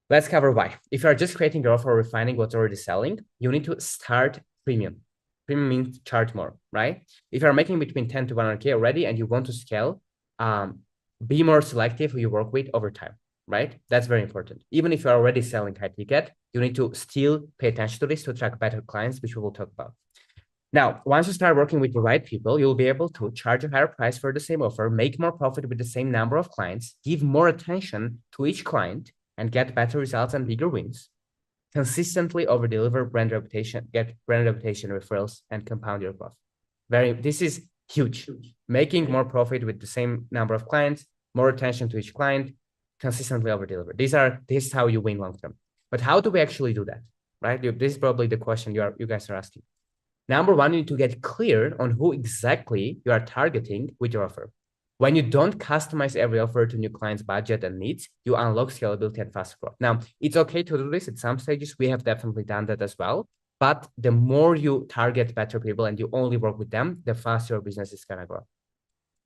Let's cover why. If you are just creating your offer or refining what's already selling, you need to start premium. Premium means charge more, right? If you're making between 10 to 100K already and you want to scale, be more selective who you work with over time, right? That's very important. Even if you're already selling high ticket, you need to still pay attention to this to attract better clients, which we will talk about. Now, once you start working with the right people, you'll be able to charge a higher price for the same offer, make more profit with the same number of clients, give more attention to each client, and get better results and bigger wins. Consistently over deliver brand reputation, get brand reputation referrals, and compound your profit. This is huge. Making more profit with the same number of clients, more attention to each client, consistently over deliver. This is how you win long term. But how do we actually do that? Right? This is probably the question you guys are asking. Number one, you need to get clear on who exactly you are targeting with your offer. When you don't customize every offer to new clients' budget and needs, you unlock scalability and faster growth. Now, it's okay to do this at some stages. We have definitely done that as well. But the more you target better people and you only work with them, the faster your business is going to grow.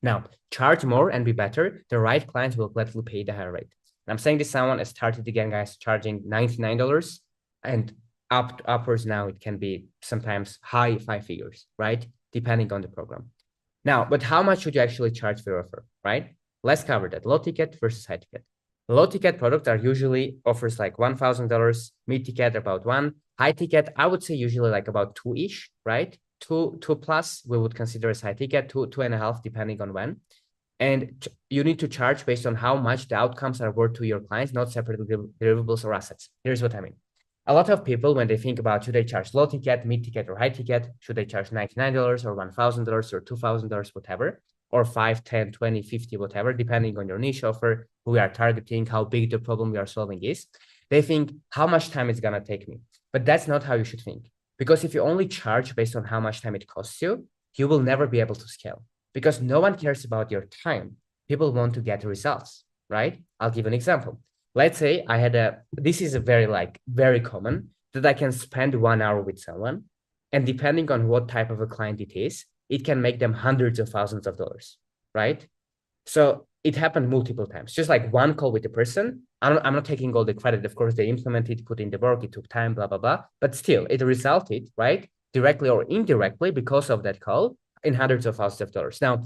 Now, charge more and be better. The right clients will gladly pay the higher rate. And I'm saying this someone has started again, guys, charging $99 and upwards now it can be sometimes high five figures, right? Depending on the program. Now, but how much should you actually charge for your offer, right? Let's cover that. Low ticket versus high ticket. Low ticket products are usually offers like $1,000, mid ticket about one, high ticket, I would say usually like about two-ish, right? Two plus, we would consider as high ticket, two and a half, depending on when. And you need to charge based on how much the outcomes are worth to your clients, not separate deliverables or assets. Here's what I mean. A lot of people, when they think about should they charge low ticket, mid ticket, or high ticket, should they charge $99 or $1,000 or $2,000, whatever, or 5, 10, 20, 50, whatever, depending on your niche offer, who we are targeting, how big the problem we are solving is. They think how much time it's going to take me. But that's not how you should think. Because if you only charge based on how much time it costs you, you will never be able to scale because no one cares about your time. People want to get results, right? I'll give an example. Let's say I had this is a very common that I can spend 1 hour with someone. And depending on what type of a client it is, it can make them hundreds of thousands of dollars, right? So it happened multiple times, just like one call with the person. I'm not taking all the credit. Of course, they implemented, put in the work, it took time, blah, blah, blah. But still, it resulted, right? Directly or indirectly because of that call in hundreds of thousands of dollars. Now,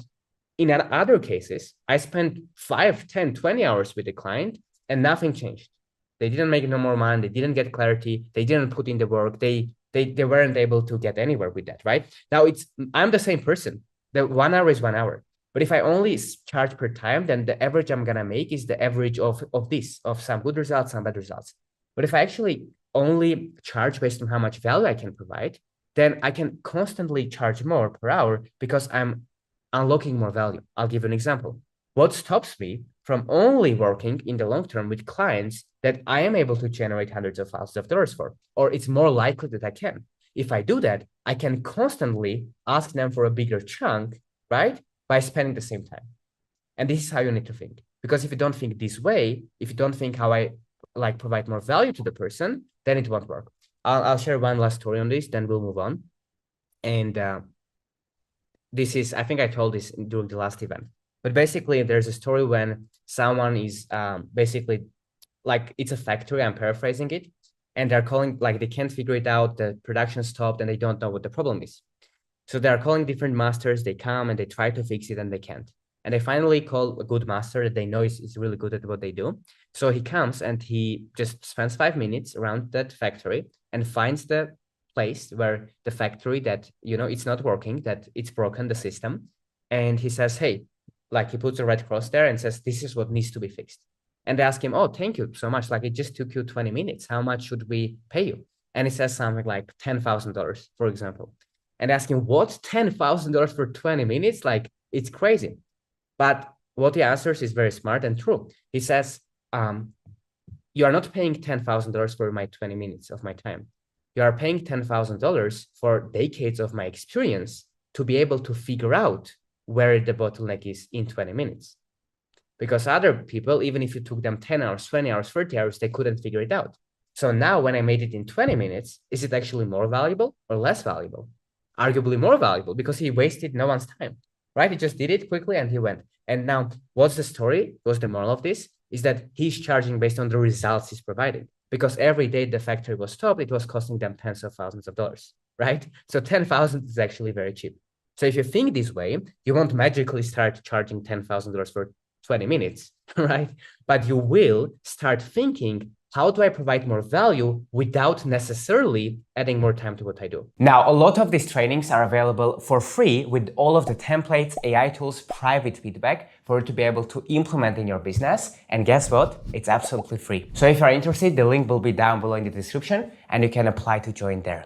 in other cases, I spent 5, 10, 20 hours with the client and nothing changed. They didn't make no more money. They didn't get clarity. They didn't put in the work. They weren't able to get anywhere with that, right? Now I'm the same person. The 1 hour is 1 hour. But if I only charge per time, then the average I'm gonna make is the average of some good results, some bad results. But if I actually only charge based on how much value I can provide, then I can constantly charge more per hour because I'm unlocking more value. I'll give an example. What stops me from only working in the long term with clients that I am able to generate hundreds of thousands of dollars for, or it's more likely that I can. If I do that, I can constantly ask them for a bigger chunk, right? By spending the same time. And this is how you need to think. Because if you don't think this way, if you don't think how I provide more value to the person, then it won't work. I'll share one last story on this, then we'll move on. And this is, I think I told this during the last event. But basically, there's a story when someone is basically it's a factory, I'm paraphrasing it, and they're calling, they can't figure it out, the production stopped, and they don't know what the problem is. So they're calling different masters, they come and they try to fix it, and they can't. And they finally call a good master that they know is really good at what they do. So he comes and he just spends 5 minutes around that factory and finds the place where the factory that, it's not working, that it's broken, the system. And he says, hey, he puts a red cross there and says, this is what needs to be fixed. And they ask him, oh, thank you so much. It just took you 20 minutes. How much should we pay you? And he says something like $10,000, for example. And ask him, what? $10,000 for 20 minutes? It's crazy. But what he answers is very smart and true. He says, you are not paying $10,000 for my 20 minutes of my time. You are paying $10,000 for decades of my experience to be able to figure out where the bottleneck is in 20 minutes. Because other people, even if you took them 10 hours, 20 hours, 30 hours, they couldn't figure it out. So now when I made it in 20 minutes, is it actually more valuable or less valuable? Arguably more valuable because he wasted no one's time, right? He just did it quickly and he went. And now what's the story? What's the moral of this? is that he's charging based on the results he's providing. Because every day the factory was stopped, it was costing them tens of thousands of dollars, right? So 10,000 is actually very cheap. So if you think this way, you won't magically start charging $10,000 for 20 minutes, right? But you will start thinking, how do I provide more value without necessarily adding more time to what I do? Now, a lot of these trainings are available for free with all of the templates, AI tools, private feedback for you to be able to implement in your business. And guess what? It's absolutely free. So if you're interested, the link will be down below in the description and you can apply to join there.